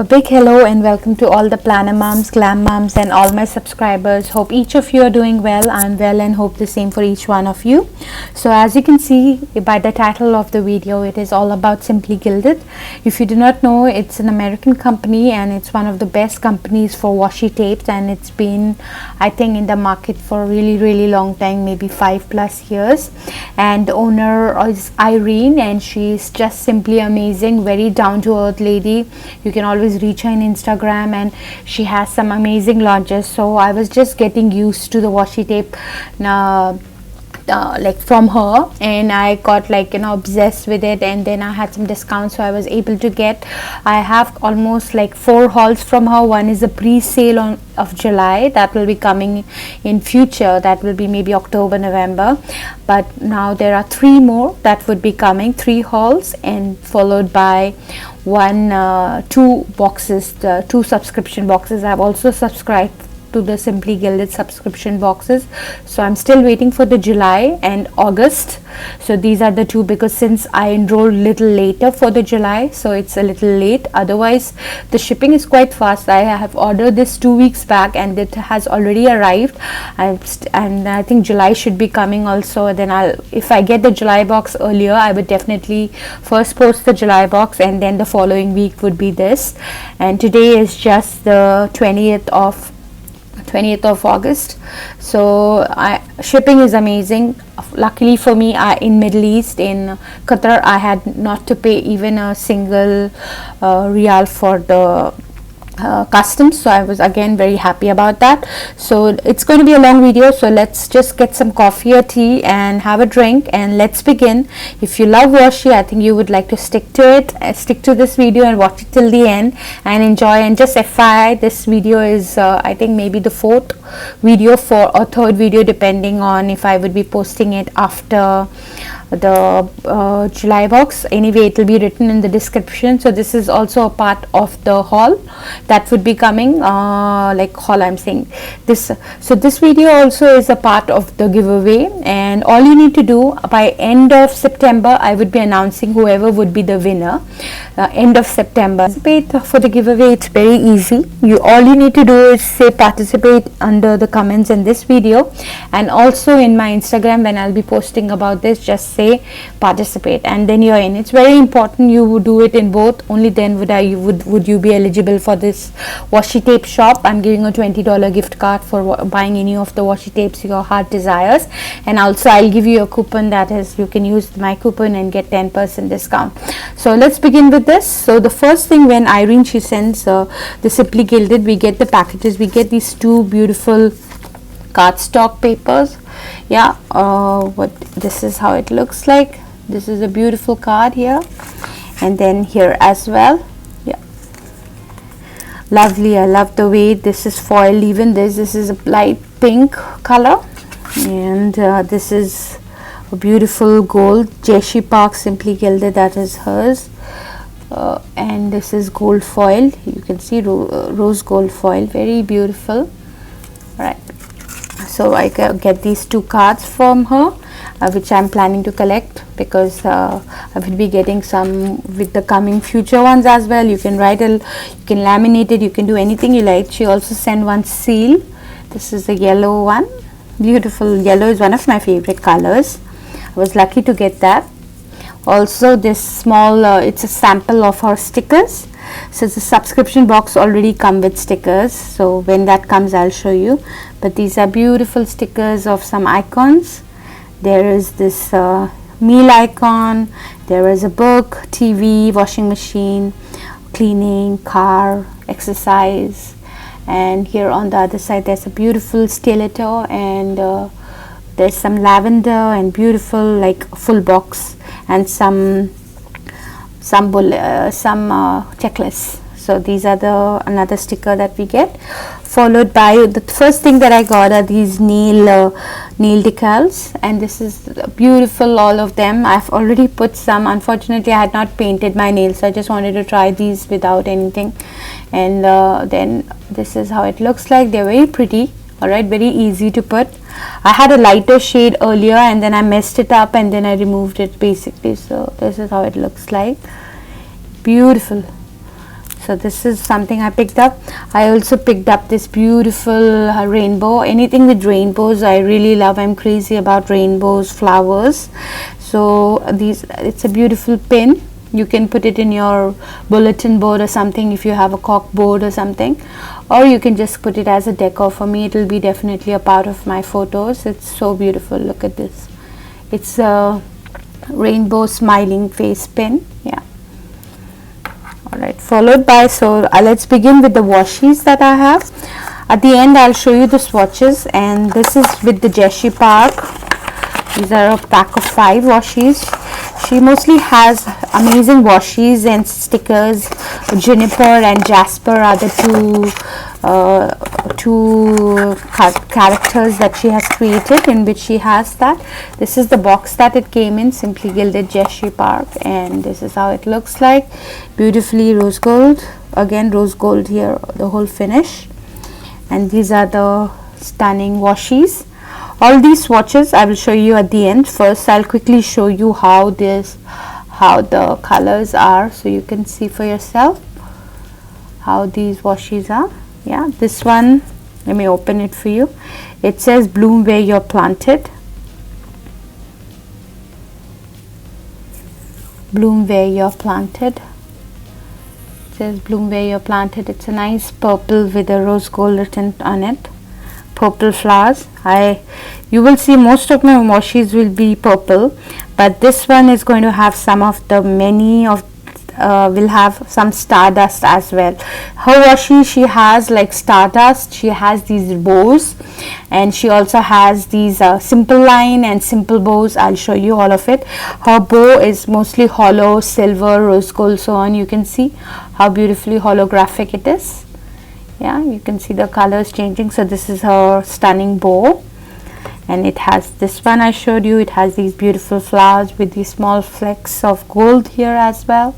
A big hello and welcome to all the planner moms, glam moms and all my subscribers. Hope each of you are doing well. I'm well and hope the same for each one of you. So as you can see by the title of the video, it is all about Simply Gilded. If you do not know, it's an American company and it's one of the best companies for washi tapes, and it's been, I think, in the market for a really long time, maybe 5+ years. And the owner is Irene and she's just simply amazing, very down to earth lady. You can always reach her on Instagram and she has some amazing launches. So I was just getting used to the washi tape like from her, and I got obsessed with it, and then I had some discounts, so I was able to get, I have almost like 4 hauls from her. One is a pre-sale of July that will be coming in future, that will be maybe October, November, but now there are 3 more that would be coming, 3 hauls, and followed by 2 boxes, 2 subscription boxes. I've also subscribed to the Simply Gilded subscription boxes, so I'm still waiting for the July and August. So these are the 2, because since I enrolled little later for the July, so it's a little late. Otherwise the shipping is quite fast. I have ordered this 2 weeks back and it has already arrived, and I think July should be coming also. Then if I get the July box earlier, I would definitely first post the July box and then the following week would be this. And today is just the 20th of August, so shipping is amazing. Luckily for me, in Middle East, in Qatar, I had not to pay even a single rial for the customs, so I was again very happy about that. So it's going to be a long video, so let's just get some coffee or tea and have a drink and let's begin. If you love washi, I think you would like to stick to it, stick to this video and watch it till the end and enjoy. And just FYI, this video is I think maybe the 4th video or 3rd video, depending on if I would be posting it after the July box. Anyway, it will be written in the description. So this is also a part of the haul that would be coming, like haul I'm saying this. So this video also is a part of the giveaway, and all you need to do by end of September, I would be announcing whoever would be the winner. End of September. Participate for the giveaway. It's very easy. All you need to do is say participate under the comments in this video, and also in my Instagram when I'll be posting about this, just say participate and then you're in. It's very important you would do it in both, only then would you be eligible for this washi tape shop. I'm giving a $20 gift card for buying any of the washi tapes your heart desires, and also I'll give you a coupon, that is you can use my coupon and get 10% discount. So let's begin with this. So the first thing, when Irene, she sends the Simply Gilded, we get the packages. We get these 2 beautiful cardstock papers. Yeah, this is how it looks like. This is a beautiful card here, and then here as well. Yeah, lovely. I love the way this is foiled. Even this is a light pink color, and this is a beautiful gold Jeshi Park Simply Gilded, that is hers. And this is gold foiled. You can see rose gold foil, very beautiful. Right. So I get these 2 cards from her, which I'm planning to collect, because I will be getting some with the coming future ones as well. You can write you can laminate it, you can do anything you like. She also sent one seal. This is the yellow one, beautiful. Yellow is one of my favorite colors. I was lucky to get that. Also this small it's a sample of her stickers. So the subscription box already come with stickers, so when that comes I'll show you. But these are beautiful stickers of some icons. There is this meal icon, there is a book, TV, washing machine, cleaning, car, exercise, and here on the other side there's a beautiful stiletto, and there's some lavender and beautiful like full box, and some checklists. So these are another sticker that we get, followed by the first thing that I got are these nail decals, and this is beautiful, all of them. I've already put some. Unfortunately I had not painted my nails, so I just wanted to try these without anything, and then this is how it looks like. They're very pretty. Alright, very easy to put. I had a lighter shade earlier and then I messed it up and then I removed it basically. So this is how it looks like. Beautiful. So this is something I picked up. I also picked up this beautiful rainbow. Anything with rainbows I really love. I'm crazy about rainbows, flowers. So it's a beautiful pin. You can put it in your bulletin board or something if you have a cork board or something, or you can just put it as a decor. For me it will be definitely a part of my photos. It's so beautiful. Look at this. It's a rainbow smiling face pin. Yeah. Alright, followed by, so let's begin with the washies that I have. At the end I'll show you the swatches, and this is with the Jessie Park. These are a pack of 5 washies. She mostly has amazing washies and stickers. Juniper and Jasper are the two characters that she has created, in which she has that. This is the box that it came in, Simply Gilded Jessie Park, and this is how it looks like. Beautifully rose gold, again rose gold here, the whole finish. And these are the stunning washies. All these swatches I will show you at the end. First I'll quickly show you how the colors are, so you can see for yourself how these washies are. Yeah, this one, let me open it for you. It says bloom where you're planted. Bloom where you're planted. It says bloom where you're planted. It's a nice purple with a rose gold written on it. Purple flowers. You will see most of my washies will be purple, but this one is going to have some of the will have some stardust as well. Her washi, she has like stardust, she has these bows, and she also has these simple line and simple bows. I'll show you all of it. Her bow is mostly hollow, silver, rose gold, so on. You can see how beautifully holographic it is. Yeah, you can see the colors changing. So this is her stunning bow, and it has this one I showed you. It has these beautiful flowers with these small flecks of gold here as well.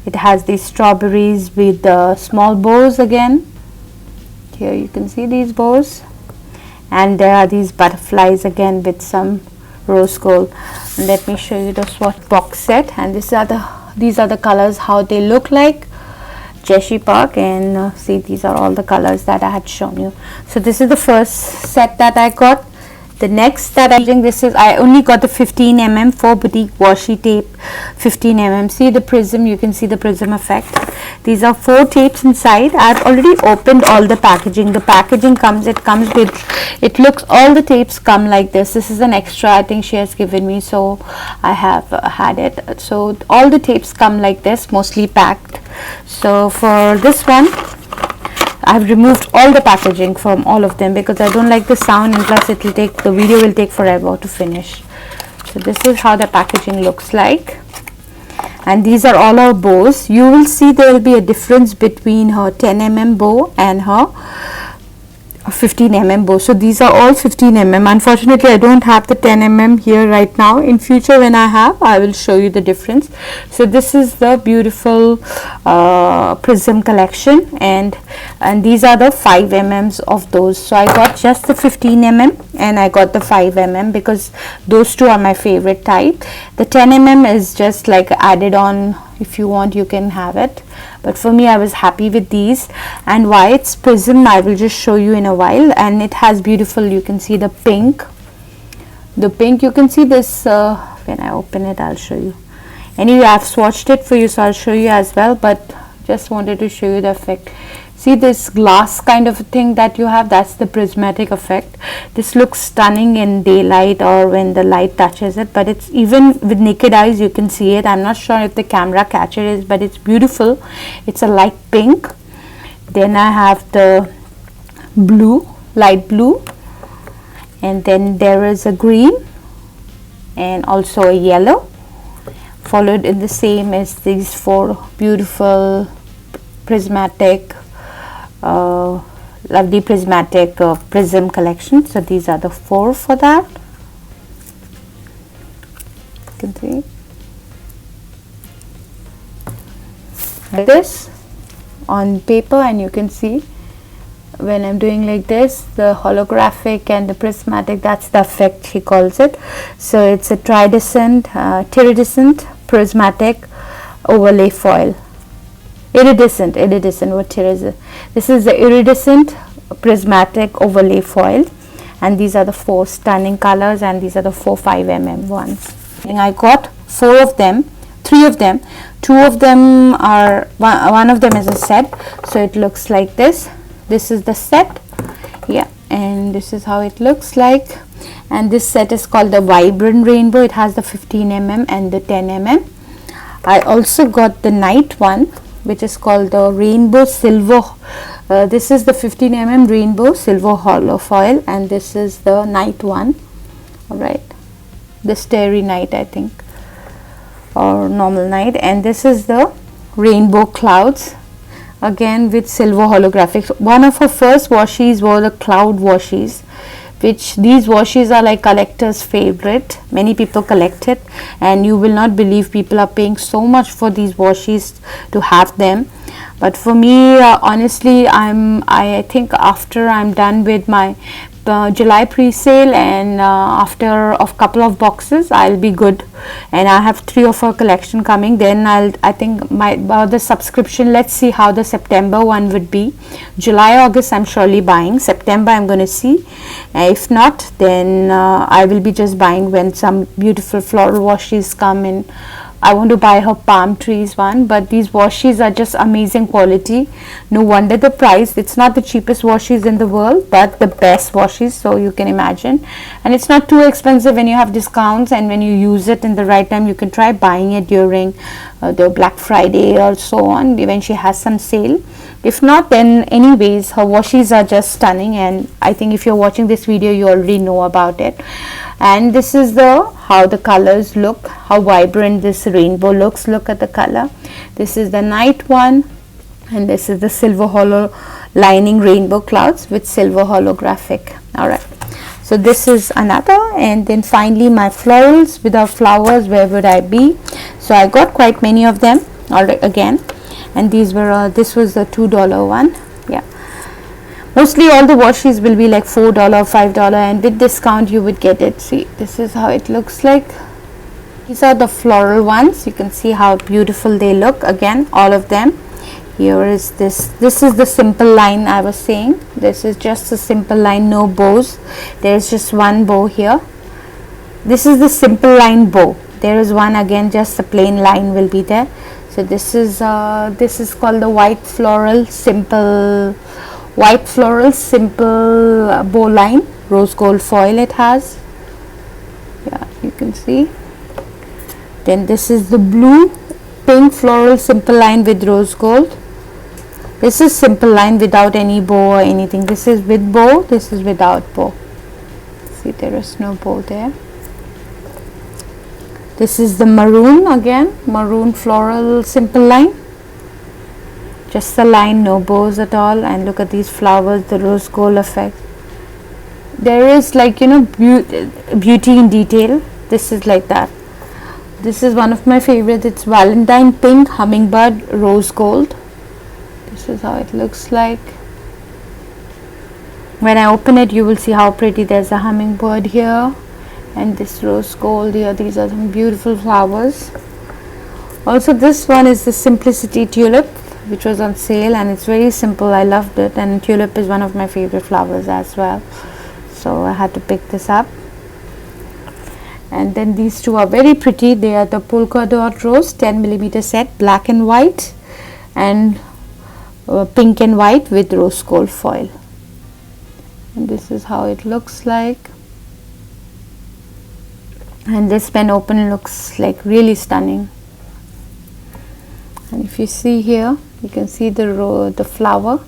It has these strawberries with the small bows again. Here you can see these bows, and there are these butterflies again with some rose gold. And let me show you the swatch box set, and these are the colors, how they look like. Jessie Park, and see, these are all the colors that I had shown you. So this is the first set that I got. The next that I'm using, this is, I only got the 15mm for boutique washi tape, 15mm. See the prism, you can see the prism effect. These are 4 tapes inside. I've already opened all the packaging. The packaging comes, it looks, all the tapes come like this. This is an extra I think she has given me, so I have had it. So all the tapes come like this, mostly packed. So for this one, I've removed all the packaging from all of them because I don't like the sound, and plus the video will take forever to finish. So this is how the packaging looks like, and these are all our bows. You will see there will be a difference between her 10mm bow and her 15mm bow. So these are all 15mm. Unfortunately I don't have the 10mm here right now. In future when I have, I will show you the difference. So this is the beautiful prism collection, and these are the 5mm of those. So I got just the 15mm and I got the 5mm because those two are my favorite type. The 10mm is just like added on. If you want, you can have it, but for me I was happy with these. And why it's prism, I will just show you in a while. And it has beautiful, you can see the pink, you can see this. When I open it, I'll show you. Anyway, I've swatched it for you, so I'll show you as well, but just wanted to show you the effect. See this glass kind of a thing that you have, that's the prismatic effect. This looks stunning in daylight or when the light touches it, but it's even with naked eyes you can see it. I'm not sure if the camera catches it, but it's beautiful. It's a light pink. Then I have the blue, light blue, and then there is a green and also a yellow, followed in the same as these 4 beautiful prismatic lovely prismatic prism collection. So these are the 4 for that. You can see like this on paper, and you can see when I'm doing like this, the holographic and the prismatic, that's the effect he calls it. So it's a iridescent prismatic overlay foil. Iridescent, what is it? This is the iridescent prismatic overlay foil, and these are the 4 stunning colors, and these are the 4 5mm ones. And I got 4 of them, 3 of them. 2 of them are, one of them is a set, so it looks like this. This is the set, yeah, and this is how it looks like. And this set is called the Vibrant Rainbow. It has the 15mm and the 10mm. I also got the night one, which is called the Rainbow Silver. This is the 15mm Rainbow Silver Hollow Foil, and this is the night one. Alright, the Starry Night, I think, or normal night. And this is the Rainbow Clouds, again with silver holographics. One of her first washies were the cloud washies, which these washies are like collectors favorite. Many people collect it, and you will not believe people are paying so much for these washies to have them. But for me, honestly, I think after I'm done with my July pre-sale, and after a couple of boxes, I'll be good. And I have 3 of her collection coming. Then I think my the subscription, let's see how the September one would be. July, August I'm surely buying. September I'm going to see. If not, then I will be just buying when some beautiful floral washes come in. I want to buy her palm trees one, but these washes are just amazing quality. No wonder the price. It's not the cheapest washes in the world, but the best washes, so you can imagine. And it's not too expensive when you have discounts, and when you use it in the right time. You can try buying it during the Black Friday or so on, when she has some sale. If not, then anyways, her washes are just stunning, and I think if you're watching this video, you already know about it. And this is how the colors look, how vibrant this rainbow looks. Look at the color. This is the night one, and this is the silver hollow lining rainbow clouds with silver holographic. Alright, so this is another. And then finally my florals. Without flowers, where would I be? So I got quite many of them again, and these were this was the $2 one. Yeah, mostly all the washes will be like $4, $5, and with discount you would get it. See, this is how it looks like. These are the floral ones. You can see how beautiful they look. Again, all of them. Here is this is the simple line I was saying. This is just a simple line, no bows. There is just one bow here. This is the simple line bow. There is one, again just a plain line will be there. So this is called the white floral simple bow line, rose gold foil it has. Yeah, you can see. Then this is the blue pink floral simple line with rose gold. This is simple line without any bow or anything. This is with bow, this is without bow. See, there is no bow there. This is the maroon, again maroon floral simple line, just the line, no bows at all. And look at these flowers, the rose gold effect. There is, like, you know, beauty in detail. This is like that. This is one of my favorites. It's Valentine pink hummingbird rose gold. This is how it looks like. When I open it, you will see how pretty. There's a hummingbird here, and this rose gold here. These are some beautiful flowers. Also, this one is the Simplicity tulip, which was on sale, and it's very simple. I loved it, and tulip is one of my favorite flowers as well, so I had to pick this up. And then these two are very pretty. They are the polka dot rose 10mm set, black and white, and pink and white with rose gold foil. And this is how it looks like. And this when open looks like really stunning. And if you see here, you can see the flower,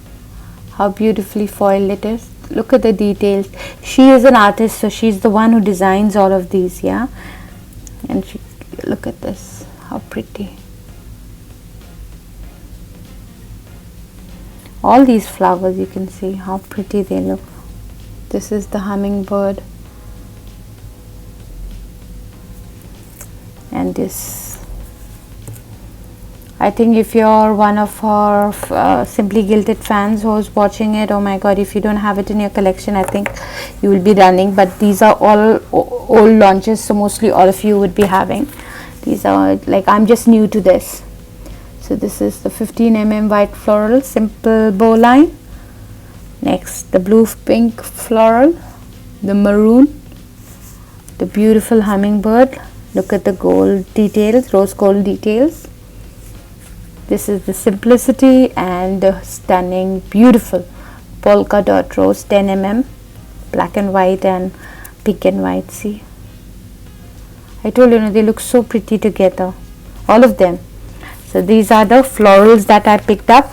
how beautifully foiled it is. Look at the details. She is an artist, so she's the one who designs all of these. Yeah, and look at this, how pretty. All these flowers, you can see how pretty they look. This is the hummingbird, and this, I think if you're one of our Simply Gilded fans who's watching it, oh my god, if you don't have it in your collection, I think you will be running. But these are all old launches, so mostly all of you would be having. These are, like, I'm just new to this. So So this is the 15 mm white floral simple bowline. Next the blue pink floral, the maroon, the beautiful hummingbird. Look at the gold details, rose gold details. This is the simplicity and the stunning beautiful polka dot rose 10 mm, black and white and pink and white. See, I told you, they look so pretty together, all of them. So these are the florals that I picked up,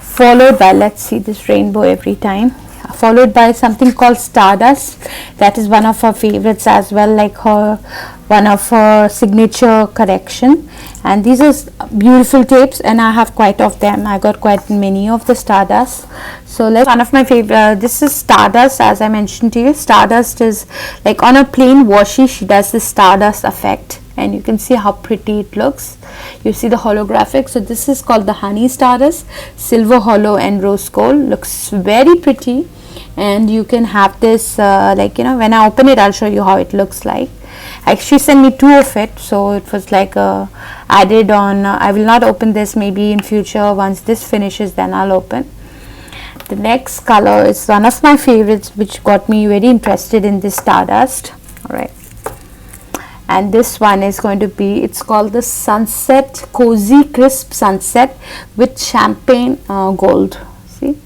followed by, let's see this rainbow every time, followed by something called Stardust. That is one of her favorites as well, like one of her signature collection. And these are beautiful tapes, and I have quite of them. I got quite many of the Stardust. So let's, one of my favorite, this is Stardust. As I mentioned to you, Stardust is like on a plain washi, she does this Stardust effect, and you can see how pretty it looks. You see the holographic. So this is called the Honey Stardust, silver hollow and rose gold. Looks very pretty, and you can have this like, you know, when I open it, I'll show you how it looks like. Actually sent me 2 of it, so it was like added on. I will not open this, maybe in future once this finishes, then I'll open. The next color is one of my favorites, which got me very interested in this Stardust. All right, and this one is going to be, it's called the Sunset Cozy Crisp Sunset with champagne gold. See,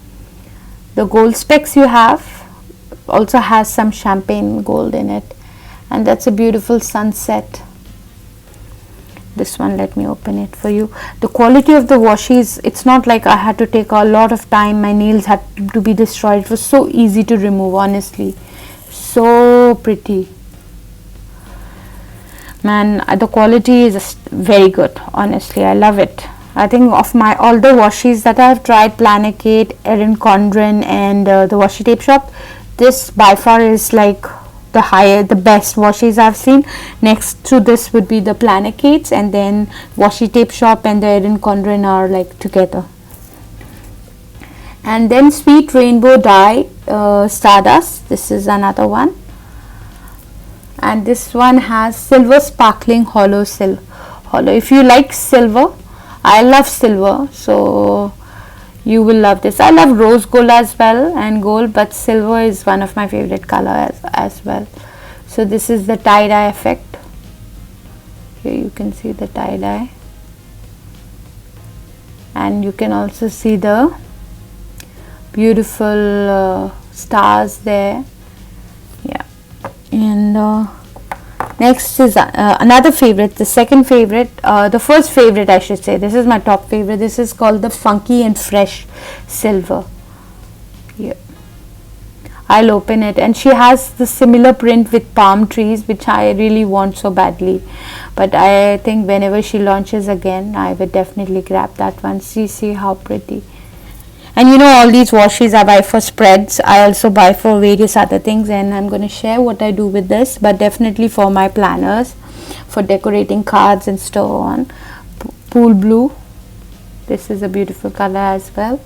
the gold specks you have also has some champagne gold in it, and that's a beautiful sunset. This one, let me open it for you. The quality of the washi is, it's not like I had to take a lot of time, my nails had to be destroyed. It was so easy to remove, honestly, so pretty, man. The quality is just very good, honestly. I love it. I think of my all the washis that I have tried, Planacate, Erin Condren, and the Washi Tape Shop, this by far is like the best washis I've seen. Next to this would be the Planacates, and then Washi Tape Shop and the Erin Condren are like together. And then Sweet Rainbow Dye Stardust, this is another one, and this one has silver sparkling hollow hollow. If you like silver, I love silver, so you will love this. I love rose gold as well and gold, but silver is one of my favorite color as well. So this is the tie-dye effect. Here you can see the tie-dye, and you can also see the beautiful stars there. Yeah, and next is another favorite, the second favorite, the first favorite I should say. This is my top favorite. This is called the Funky and Fresh Silver. Here, I'll open it, and she has the similar print with palm trees, which I really want so badly, but I think whenever she launches again, I will definitely grab that one. See how pretty. And you know, all these washes I buy for spreads, I also buy for various other things, and I'm going to share what I do with this, but definitely for my planners, for decorating cards and so on. Pool blue, this is a beautiful color as well.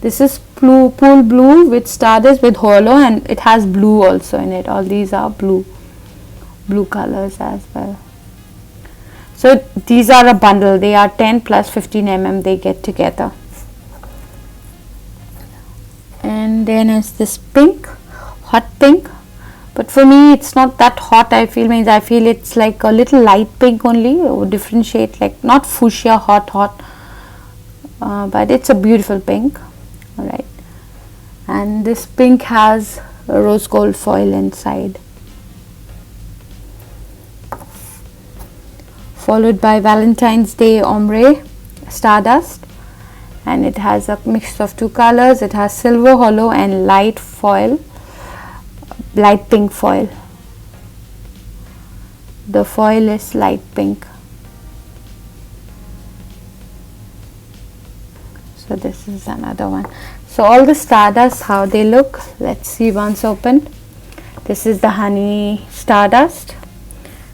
This is pool blue with Stardust with hollow, and it has blue also in it. All these are blue colors as well. So these are a bundle, they are 10 plus 15 mm they get together. And then is this pink, hot pink, but for me it's not that hot. I feel it's like a little light pink only, or different shade, like not fuchsia hot, but it's a beautiful pink. All right, and this pink has a rose gold foil inside, followed by Valentine's Day Ombre Stardust. And it has a mix of 2 colors. It has silver hollow and light foil, light pink foil. The foil is light pink. So this is another one. So all the Stardust, how they look, let's see once opened. This is the Honey Stardust,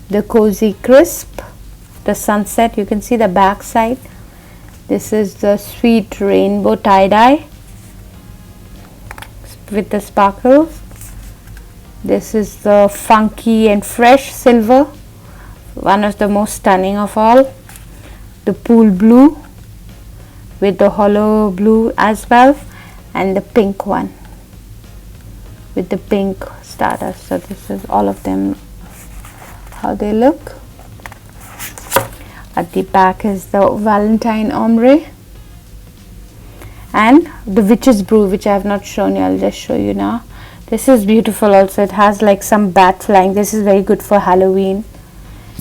the Cozy Crisp, the Sunset. You can see the back side. This is the Sweet Rainbow tie-dye with the sparkles. This is the Funky and Fresh Silver, one of the most stunning of all. the pool blue with the hollow blue as well, and the pink one with the pink stardust. So this is all of them, how they look. At the back is the Valentine ombre and the witch's brew, which I have not shown you. I'll just show you now. This is beautiful also. It has like some bat flying. This is very good for Halloween.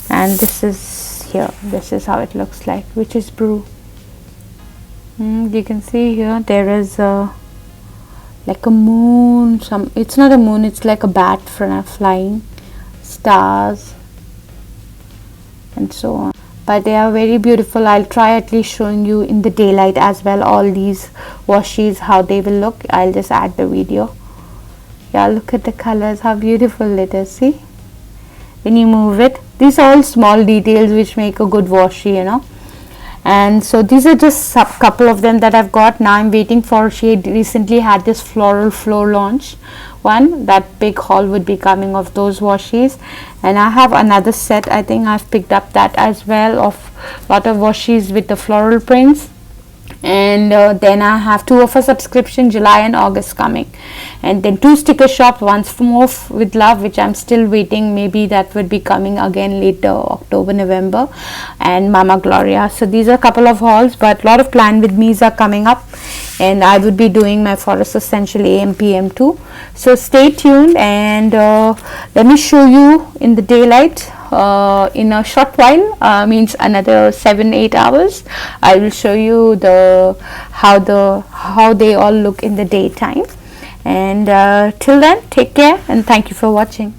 And this is here. This is how it looks like, witch's brew. You can see here there is a like a moon. It's not a moon. It's like a bat flying, stars, and so on. But they are very beautiful. I'll try at least showing you in the daylight as well all these washies, how they will look. I'll just add the video. Yeah, look at the colors, how beautiful it is. See, when you move it, these are all small details which make a good washi, you know. And so these are just a couple of them that I've got. Now I'm waiting for, she recently had this floral floor launch one. That big haul would be coming of those washies, and I have another set. I think I've picked up that as well, of lot of washies with the floral prints. And then I have 2 of a subscription, July and August coming, and then 2 sticker shop, once more with love, which I'm still waiting. Maybe that would be coming again later, October, November, and Mama Gloria. So these are a couple of hauls, but a lot of plan with me's are coming up, and I would be doing my Forest Essential AM PM too. So stay tuned, and let me show you in the daylight. In a short while, means another 7-8 hours, I will show you how they all look in the daytime. And till then, take care and thank you for watching.